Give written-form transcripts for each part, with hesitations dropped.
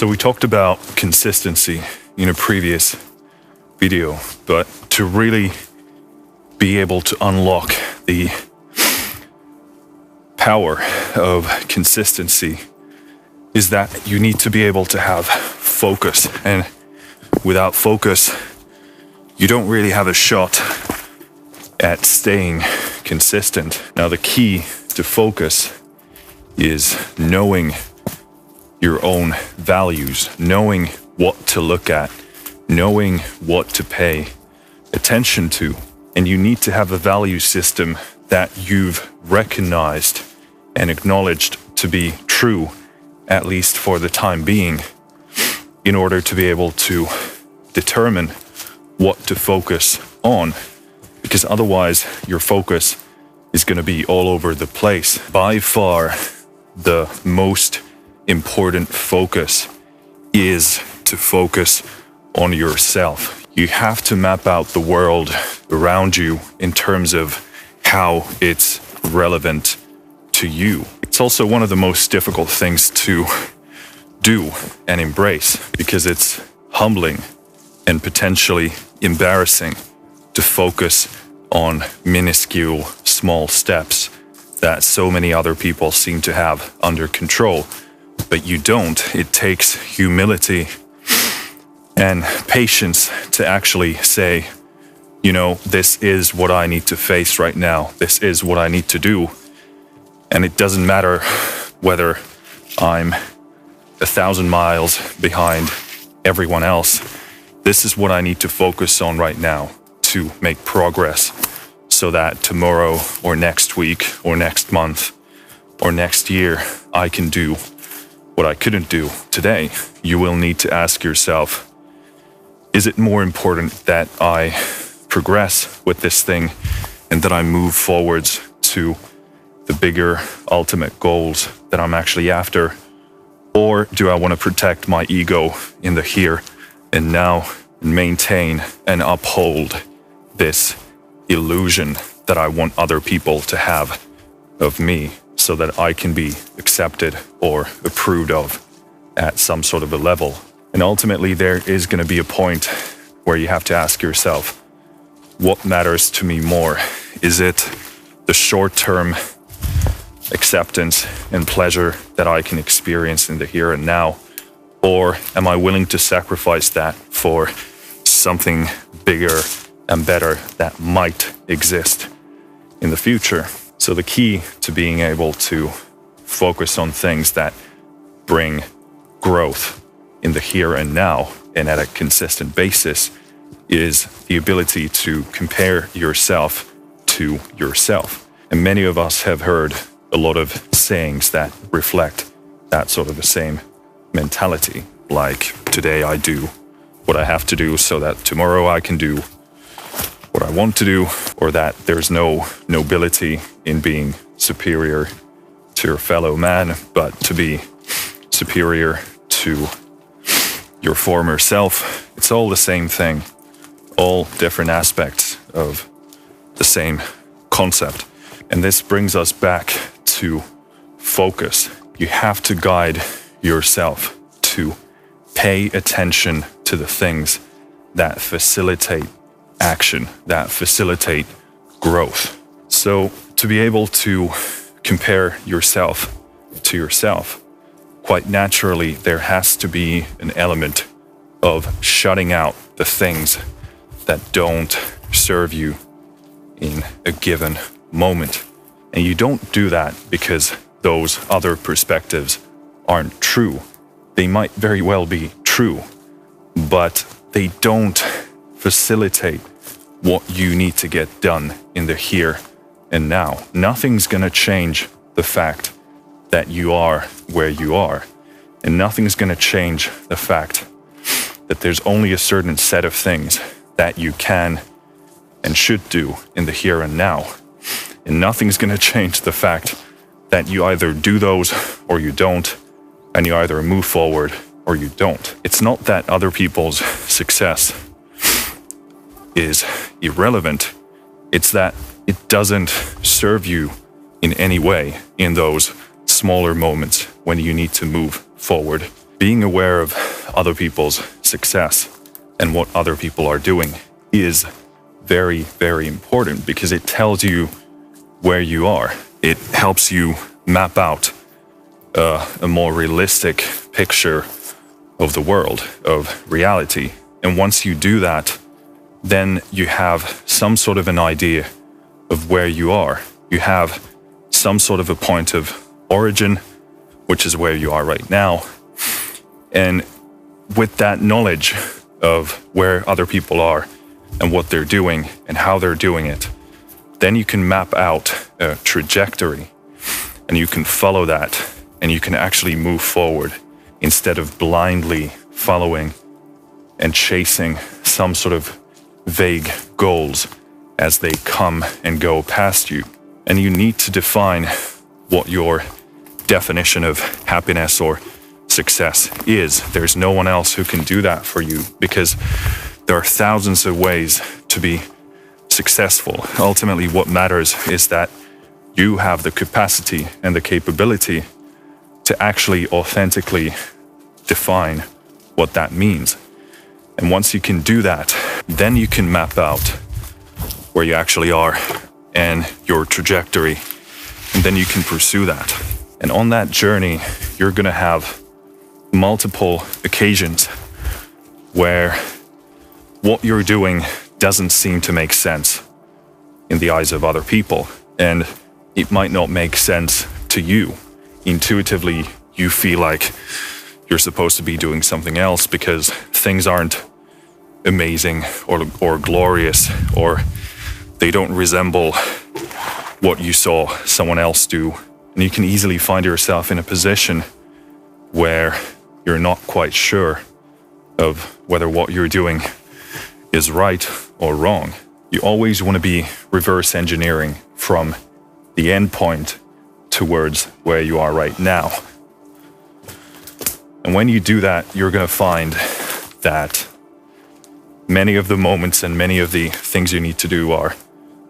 So we talked about consistency in a previous video, but to really be able to unlock the power of consistency is that you need to be able to have focus. And without focus, you don't really have a shot at staying consistent. Now, the key to focus is knowing your own values, knowing what to look at, knowing what to pay attention to. And you need to have a value system that you've recognized and acknowledged to be true, at least for the time being, in order to be able to determine what to focus on. Because otherwise, your focus is going to be all over the place. By far, the most important focus is to focus on yourself. You have to map out the world around you in terms of how it's relevant to you. It's also one of the most difficult things to do and embrace, because it's humbling and potentially embarrassing to focus on minuscule small steps that so many other people seem to have under control. But you don't. It takes humility and patience to actually say, you know, this is what I need to face right now. This is what I need to do. And it doesn't matter whether I'm 1,000 miles behind everyone else. This is what I need to focus on right now to make progress, so that tomorrow or next week or next month or next year, I can do what I couldn't do today. You will need to ask yourself, is it more important that I progress with this thing and that I move forwards to the bigger ultimate goals that I'm actually after? Or do I want to protect my ego in the here and now and maintain and uphold this illusion that I want other people to have of me, so that I can be accepted or approved of at some sort of a level? And ultimately, there is going to be a point where you have to ask yourself, what matters to me more? Is it the short-term acceptance and pleasure that I can experience in the here and now? Or am I willing to sacrifice that for something bigger and better that might exist in the future? So the key to being able to focus on things that bring growth in the here and now and at a consistent basis is the ability to compare yourself to yourself. And many of us have heard a lot of sayings that reflect that sort of the same mentality. Like, today I do what I have to do so that tomorrow I can do what I want to do, or that there's no nobility in being superior to your fellow man, but to be superior to your former self. It's all the same thing, all different aspects of the same concept. And this brings us back to focus. You have to guide yourself to pay attention to the things that facilitate action, that facilitate growth. So to be able to compare yourself to yourself, quite naturally, there has to be an element of shutting out the things that don't serve you in a given moment. And you don't do that because those other perspectives aren't true. They might very well be true, but they don't facilitate what you need to get done in the here and now. Nothing's gonna change the fact that you are where you are, and nothing's gonna change the fact that there's only a certain set of things that you can and should do in the here and now. And nothing's gonna change the fact that you either do those or you don't, and you either move forward or you don't. It's not that other people's success is irrelevant. It's that it doesn't serve you in any way in those smaller moments when you need to move forward. being aware of other people's success and what other people are doing is very, very important because it tells you where you are. It helps you map out a more realistic picture of the world, of reality. And once you do that, then you have some sort of an idea of where you are. You have some sort of a point of origin, which is where you are right now. And with that knowledge of where other people are and what they're doing and how they're doing it, then you can map out a trajectory and you can follow that and you can actually move forward instead of blindly following and chasing some sort of vague goals as they come and go past you. And you need to define what your definition of happiness or success is. There's no one else who can do that for you because there are thousands of ways to be successful. Ultimately, what matters is that you have the capacity and the capability to actually authentically define what that means. And once you can do that, then you can map out where you actually are and your trajectory, and then you can pursue that. And on that journey, you're going to have multiple occasions where what you're doing doesn't seem to make sense in the eyes of other people. And it might not make sense to you. Intuitively, you feel like you're supposed to be doing something else because things aren't amazing or glorious, or they don't resemble what you saw someone else do. And you can easily find yourself in a position where you're not quite sure of whether what you're doing is right or wrong. You always want to be reverse engineering from the end point towards where you are right now. And when you do that, you're going to find that many of the moments and many of the things you need to do are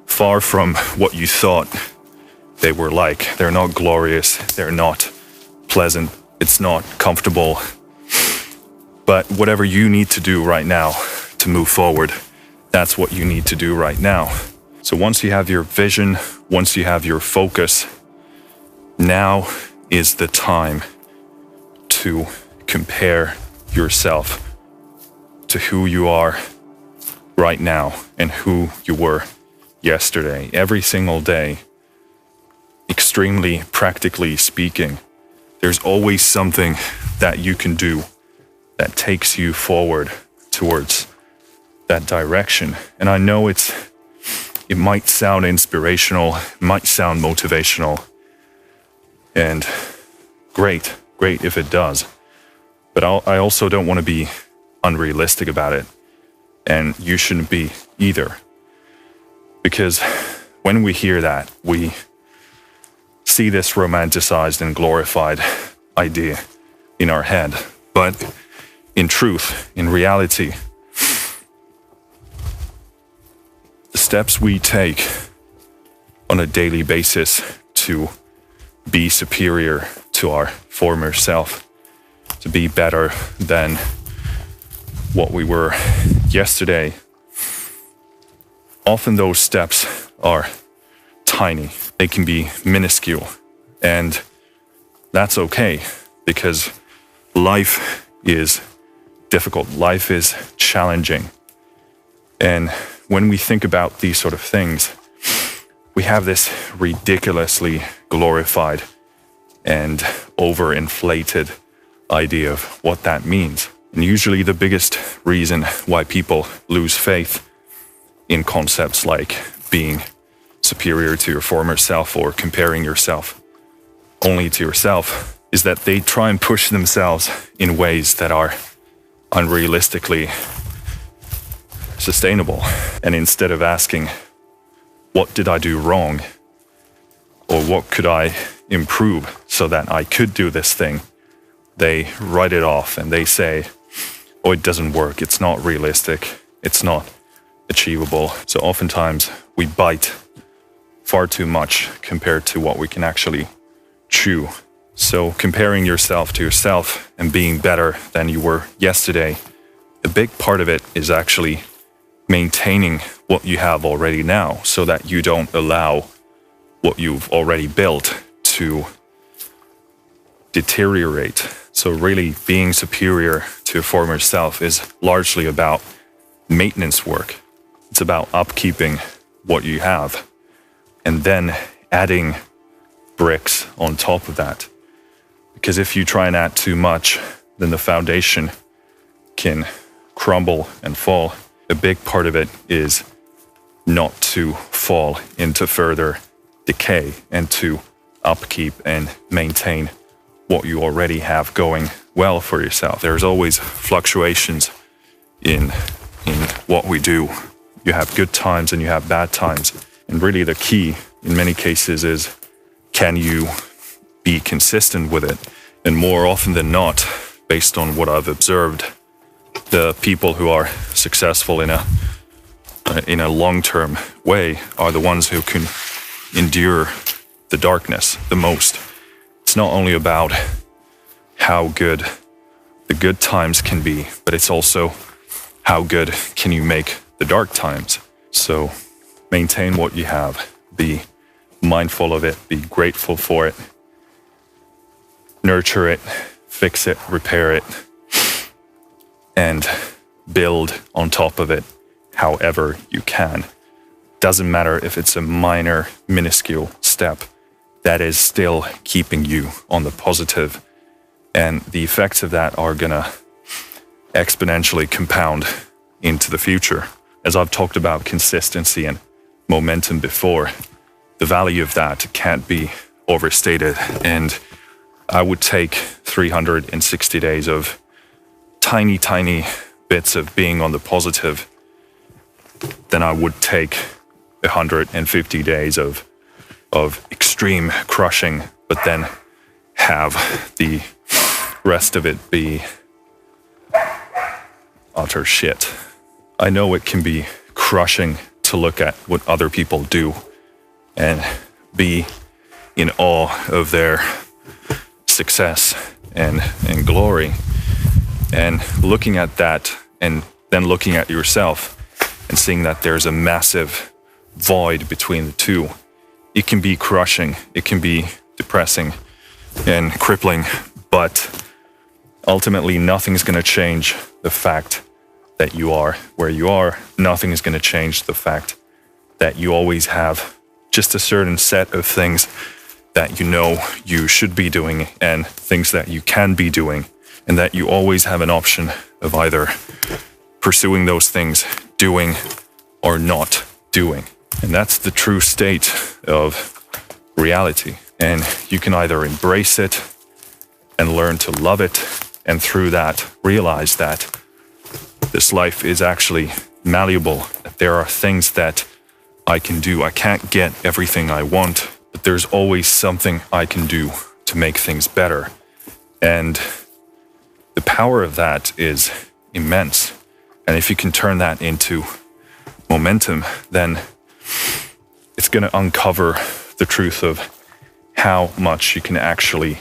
far from what you thought they were like. They're not glorious. They're not pleasant. It's not comfortable. But whatever you need to do right now to move forward, that's what you need to do right now. So once you have your vision, once you have your focus, now is the time to compare yourself to who you are right now and who you were yesterday. Every single day, extremely practically speaking, there's always something that you can do that takes you forward towards that direction. And I know it might sound inspirational, might sound motivational, and great if it does. But I also don't want to be unrealistic about it, and you shouldn't be either. Because when we hear that, we see this romanticized and glorified idea in our head. But in truth, in reality, the steps we take on a daily basis to be superior to our former self, to be better than what we were yesterday, often those steps are tiny. They can be minuscule. And that's okay, because life is difficult. Life is challenging. And when we think about these sort of things, we have this ridiculously glorified and overinflated idea of what that means. And usually the biggest reason why people lose faith in concepts like being superior to your former self or comparing yourself only to yourself is that they try and push themselves in ways that are unrealistically sustainable. And instead of asking, what did I do wrong? Or what could I improve so that I could do this thing? They write it off and they say, oh, it doesn't work. It's not realistic. It's not achievable. So oftentimes we bite far too much compared to what we can actually chew. So comparing yourself to yourself and being better than you were yesterday, a big part of it is actually maintaining what you have already now so that you don't allow what you've already built to deteriorate. So really being superior to your former self is largely about maintenance work. It's about upkeeping what you have and then adding bricks on top of that. Because if you try and add too much, then the foundation can crumble and fall. A big part of it is not to fall into further decay and to upkeep and maintain what you already have going well for yourself. There's always fluctuations in what we do. You have good times and you have bad times. And really the key in many cases is, can you be consistent with it? And more often than not, based on what I've observed, the people who are successful in a long-term way are the ones who can endure the darkness the most. It's not only about how good the good times can be, but it's also how good can you make the dark times. So maintain what you have, be mindful of it, be grateful for it, nurture it, fix it, repair it, and build on top of it however you can. Doesn't matter if it's a minor, minuscule step, that is still keeping you on the positive. And the effects of that are gonna exponentially compound into the future. As I've talked about consistency and momentum before, the value of that can't be overstated. And I would take 360 days of tiny, tiny bits of being on the positive than I would take 150 days of extreme crushing, but then have the rest of it be utter shit. I know it can be crushing to look at what other people do and be in awe of their success and glory. And looking at that and then looking at yourself and seeing that there's a massive void between the two, it can be crushing, it can be depressing and crippling, but ultimately nothing's going to change the fact that you are where you are. Nothing is going to change the fact that you always have just a certain set of things that you know you should be doing and things that you can be doing, and that you always have an option of either pursuing those things, doing or not doing. And that's the true state of reality. And you can either embrace it and learn to love it, and through that realize that this life is actually malleable, that there are things that I can do. I can't get everything I want, but there's always something I can do to make things better. And the power of that is immense. And if you can turn that into momentum, then it's going to uncover the truth of how much you can actually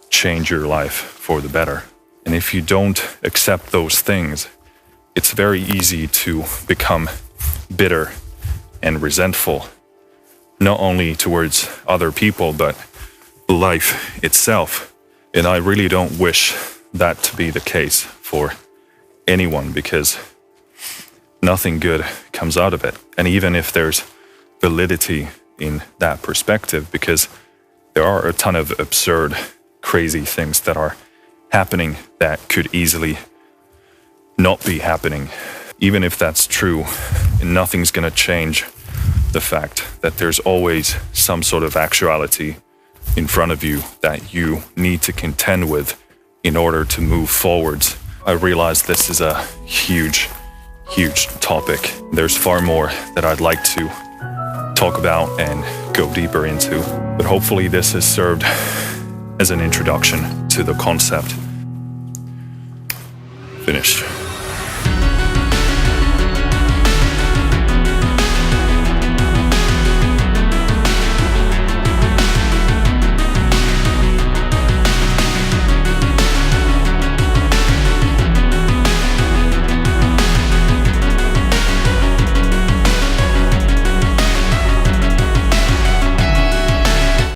change your life for the better. And if you don't accept those things, it's very easy to become bitter and resentful, not only towards other people, but life itself. And I really don't wish that to be the case for anyone, because nothing good comes out of it. And even if there's validity in that perspective, because there are a ton of absurd, crazy things that are happening that could easily not be happening. Even if that's true, nothing's going to change the fact that there's always some sort of actuality in front of you that you need to contend with in order to move forwards. I realize this is a huge topic. There's far more that I'd like to talk about and go deeper into, but hopefully this has served as an introduction to the concept. Finished.